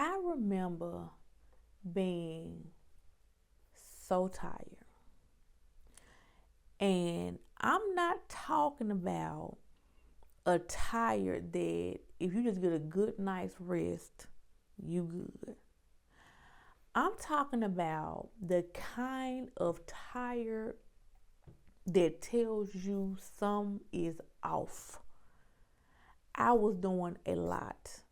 I remember being so tired. And I'm not talking about a tired that if you just get a good night's rest, you good. I'm talking about the kind of tired that tells you something is off. I was doing a lot.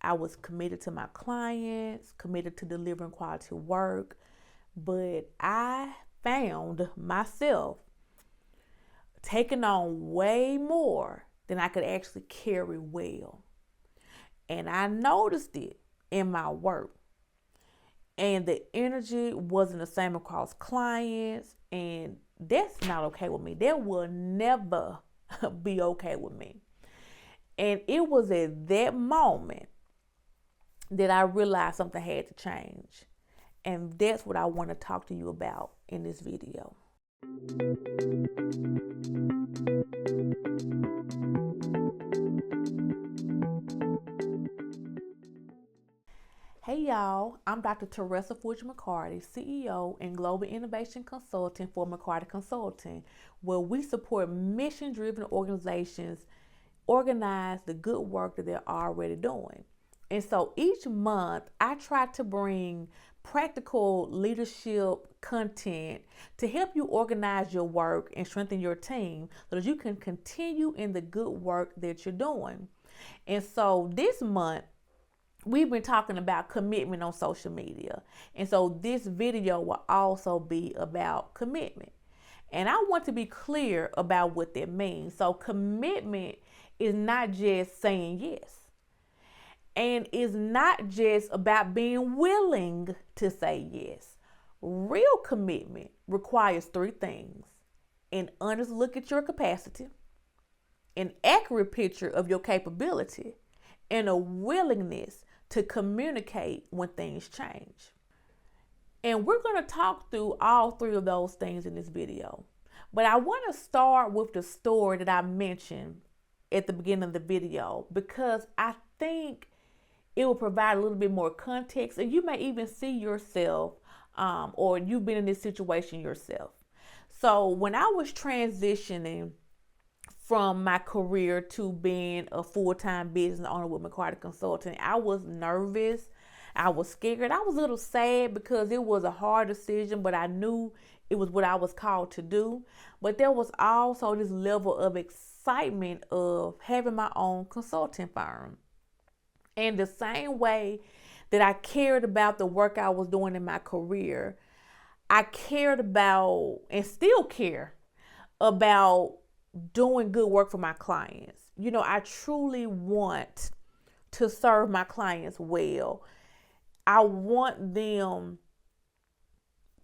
I was committed to my clients, committed to delivering quality work, but I found myself taking on way more than I could actually carry well. And I noticed it in my work. And the energy wasn't the same across clients, and that's not okay with me. That will never be okay with me. And it was at that moment that I realized something had to change. And that's what I want to talk to you about in this video. Hey y'all, I'm Dr. Teresa Fuchs McCarty, CEO and Global Innovation Consultant for McCarty Consulting, where we support mission-driven organizations organize the good work that they're already doing. And so each month, I try to bring practical leadership content to help you organize your work and strengthen your team so that you can continue in the good work that you're doing. And so this month, we've been talking about commitment on social media. And so this video will also be about commitment. And I want to be clear about what that means. So commitment is not just saying yes. And it's not just about being willing to say yes. Real commitment requires three things: an honest look at your capacity, an accurate picture of your capability, and a willingness to communicate when things change. And we're going to talk through all three of those things in this video. But I want to start with the story that I mentioned at the beginning of the video, because I think it will provide a little bit more context, and you may even see yourself or you've been in this situation yourself. So when I was transitioning from my career to being a full-time business owner with McCarty Consulting, I was nervous. I was scared. I was a little sad because it was a hard decision, but I knew it was what I was called to do. But there was also this level of excitement of having my own consulting firm. And the same way that I cared about the work I was doing in my career, I cared about and still care about doing good work for my clients. You know, I truly want to serve my clients well. I want them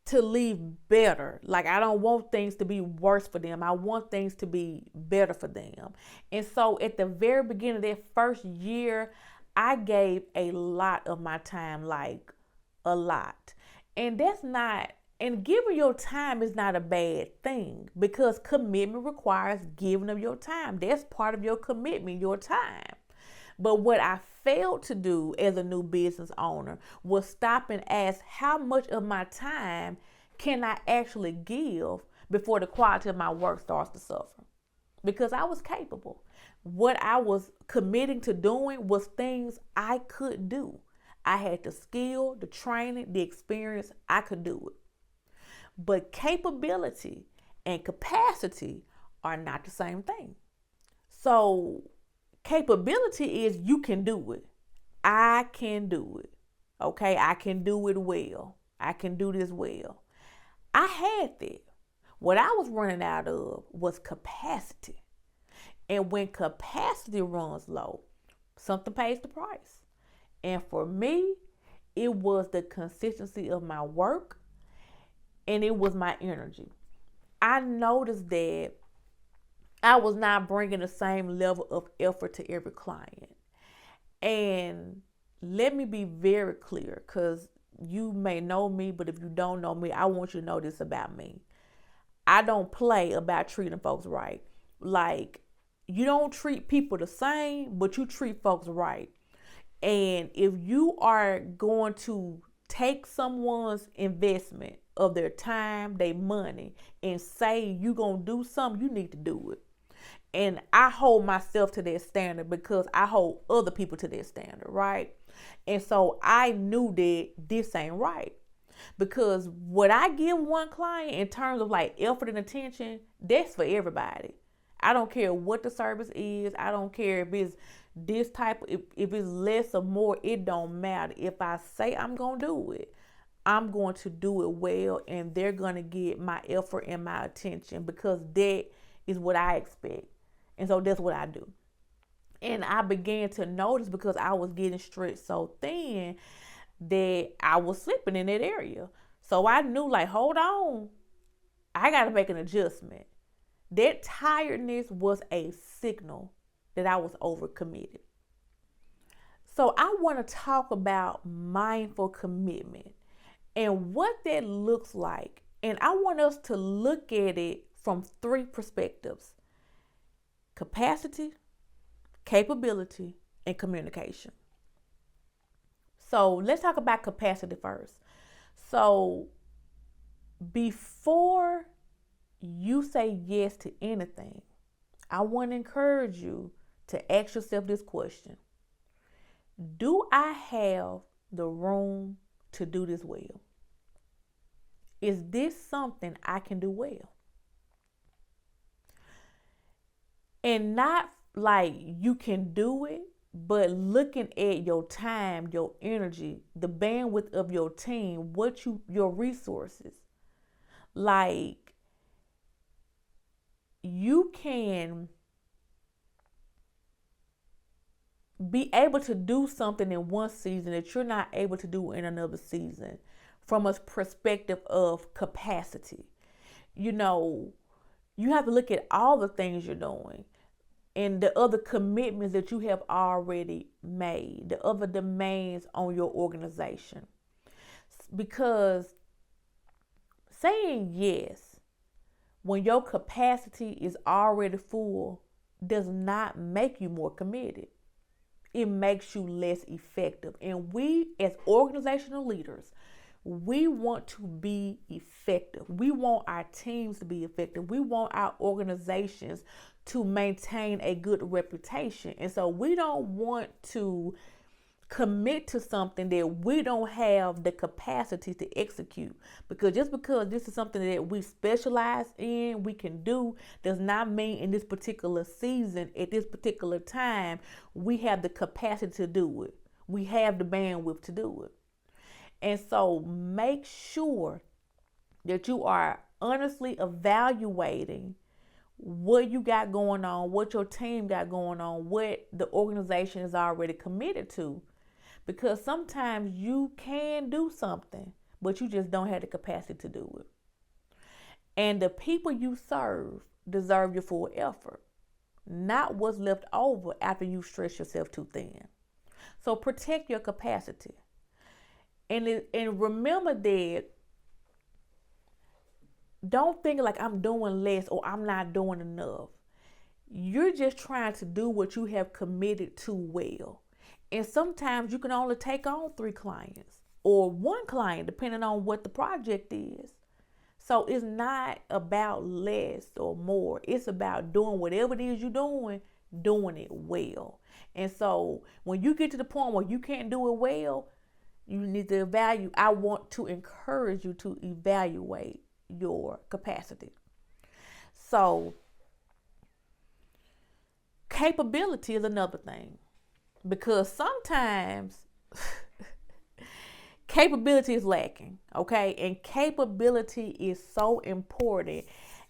to leave better. Like, I don't want things to be worse for them. I want things to be better for them. And so at the very beginning of that first year, I gave a lot of my time, like a lot. And giving your time is not a bad thing, because commitment requires giving of your time. That's part of your commitment, your time. But what I failed to do as a new business owner was stop and ask, how much of my time can I actually give before the quality of my work starts to suffer? Because I was capable. What I was committing to doing was things I could do. I had the skill, the training, the experience. I could do it. But capability and capacity are not the same thing. So capability is you can do it. I can do it. Okay, I can do it well. I can do this well. I had that. What I was running out of was capacity. And when capacity runs low, something pays the price. And for me, it was the consistency of my work, and it was my energy. I noticed that I was not bringing the same level of effort to every client. And let me be very clear, because you may know me, but if you don't know me, I want you to know this about me. I don't play about treating folks right. Like, you don't treat people the same, but you treat folks right. And if you are going to take someone's investment of their time, their money, and say you're going to do something, you need to do it. And I hold myself to that standard because I hold other people to that standard, right? And so I knew that this ain't right. Because what I give one client in terms of like effort and attention, that's for everybody. I don't care what the service is. I don't care if it's this type, if it's less or more, it don't matter. If I say I'm going to do it, I'm going to do it well, and they're going to get my effort and my attention because that is what I expect. And so that's what I do. And I began to notice because I was getting stretched so thin that I was slipping in that area. So I knew, like, hold on, I got to make an adjustment. That tiredness was a signal that I was overcommitted. So I want to talk about mindful commitment and what that looks like. And I want us to look at it from 3 perspectives: capacity, capability, and communication. So let's talk about capacity first. So before you say yes to anything, I want to encourage you to ask yourself this question: do I have the room to do this well? Is this something I can do well? And not like you can do it, but looking at your time, your energy, the bandwidth of your team, your resources. Like, you can be able to do something in one season that you're not able to do in another season from a perspective of capacity. You know, you have to look at all the things you're doing and the other commitments that you have already made, the other demands on your organization. Because saying yes when your capacity is already full does not make you more committed. It makes you less effective. And we, as organizational leaders, we want to be effective. We want our teams to be effective. We want our organizations to maintain a good reputation. And so we don't want to commit to something that we don't have the capacity to execute. Because just because this is something that we specialize in, we can do, does not mean in this particular season, at this particular time, we have the capacity to do it. We have the bandwidth to do it. And so make sure that you are honestly evaluating what you got going on, what your team got going on, what the organization is already committed to. Because sometimes you can do something, but you just don't have the capacity to do it. And the people you serve deserve your full effort, not what's left over after you stretch yourself too thin. So protect your capacity. And remember that don't think like I'm doing less or I'm not doing enough. You're just trying to do what you have committed to well. And sometimes you can only take on 3 clients or 1 client, depending on what the project is. So it's not about less or more. It's about doing whatever it is you're doing it well. And so when you get to the point where you can't do it well, you need to evaluate. I want to encourage you to evaluate your capacity. So capability is another thing, because sometimes capability is lacking, okay? And capability is so important.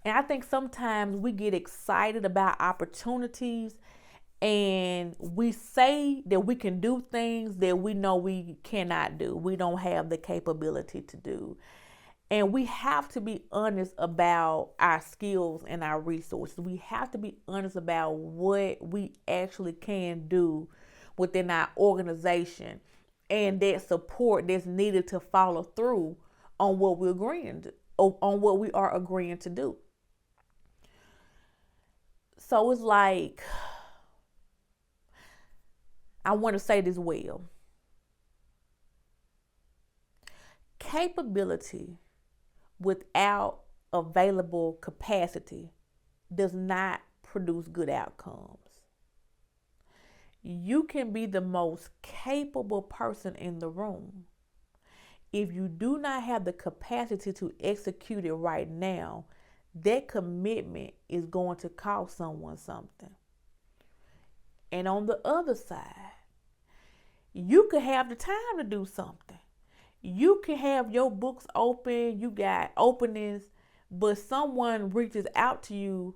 And I think sometimes we get excited about opportunities and we say that we can do things that we know we cannot do. We don't have the capability to do. And we have to be honest about our skills and our resources. We have to be honest about what we actually can do within our organization and that support that's needed to follow through on what we're agreeing to, on what we are agreeing to do. So it's like, I want to say this well. Capability without available capacity does not produce good outcomes. You can be the most capable person in the room. If you do not have the capacity to execute it right now, that commitment is going to cost someone something. And on the other side, you could have the time to do something. You can have your books open, you got openings, but someone reaches out to you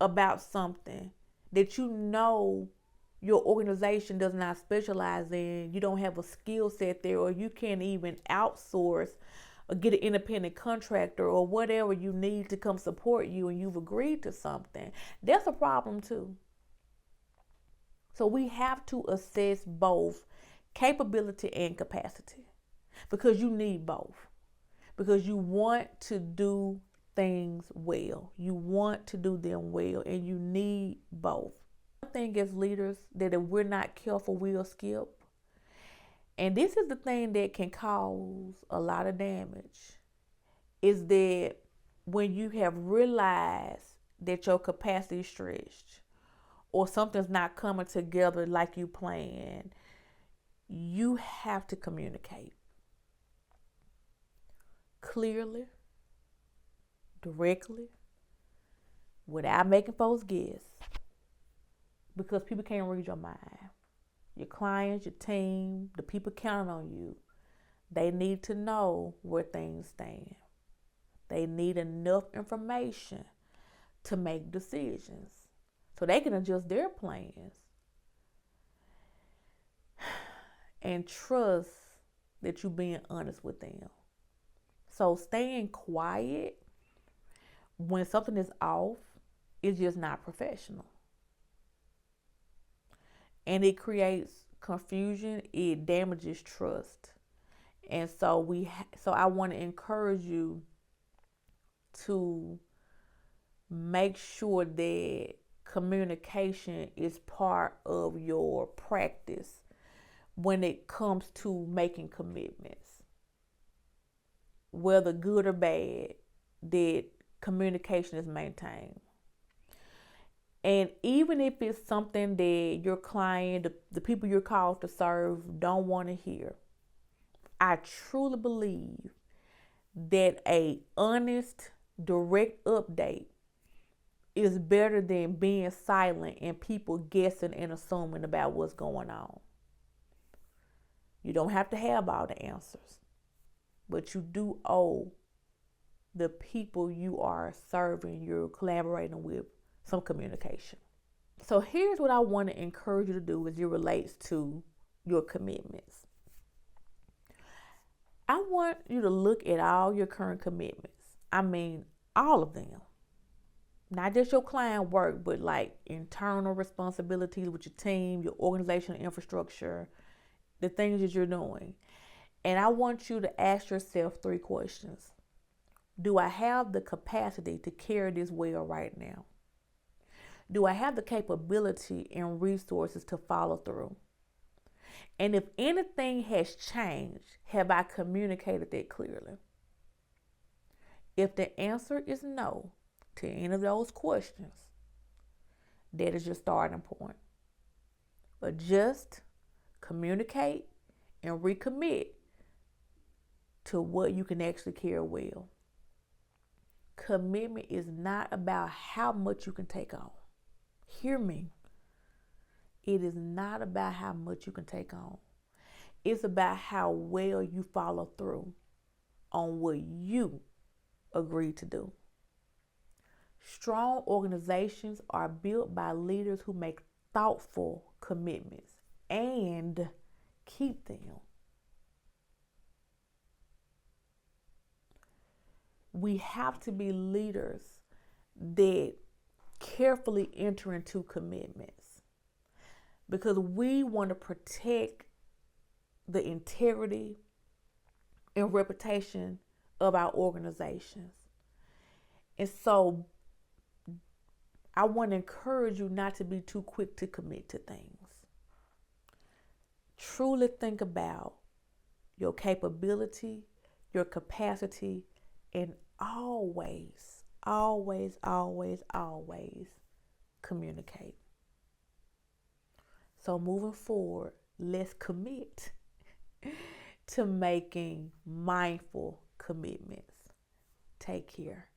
about something that you know your organization does not specialize in, you don't have a skill set there, or you can't even outsource or get an independent contractor or whatever you need to come support you, and you've agreed to something. That's a problem too. So we have to assess both capability and capacity, because you need both. Because you want to do things well. You want to do them well, and you need both. One thing as leaders that if we're not careful, we'll skip. And this is the thing that can cause a lot of damage, is that when you have realized that your capacity is stretched or something's not coming together like you planned, you have to communicate clearly, directly, without making folks guess, because people can't read your mind. Your clients, your team, the people counting on you, they need to know where things stand. They need enough information to make decisions so they can adjust their plans and trust that you're being honest with them. So staying quiet when something is off is just not professional. And it creates confusion, it damages trust. And so I want to encourage you to make sure that communication is part of your practice when it comes to making commitments. Whether good or bad, that communication is maintained. And even if it's something that your client, the people you're called to serve, don't want to hear, I truly believe that a honest, direct update is better than being silent and people guessing and assuming about what's going on. You don't have to have all the answers, but you do owe the people you are serving, you're collaborating with, some communication. So here's what I want to encourage you to do as it relates to your commitments. I want you to look at all your current commitments. I mean, all of them. Not just your client work, but like internal responsibilities with your team, your organizational infrastructure, the things that you're doing. And I want you to ask yourself 3 questions. Do I have the capacity to carry this well right now? Do I have the capability and resources to follow through? And if anything has changed, have I communicated that clearly? If the answer is no to any of those questions, that is your starting point. Adjust, communicate, and recommit to what you can actually carry well. Commitment is not about how much you can take on. Hear me. It is not about how much you can take on. It's about how well you follow through on what you agreed to do. Strong organizations are built by leaders who make thoughtful commitments and keep them. We have to be leaders that carefully enter into commitments, because we want to protect the integrity and reputation of our organizations. And so I want to encourage you not to be too quick to commit to things. Truly think about your capability, your capacity, and always, always, always, always communicate. So moving forward, let's commit to making mindful commitments. Take care.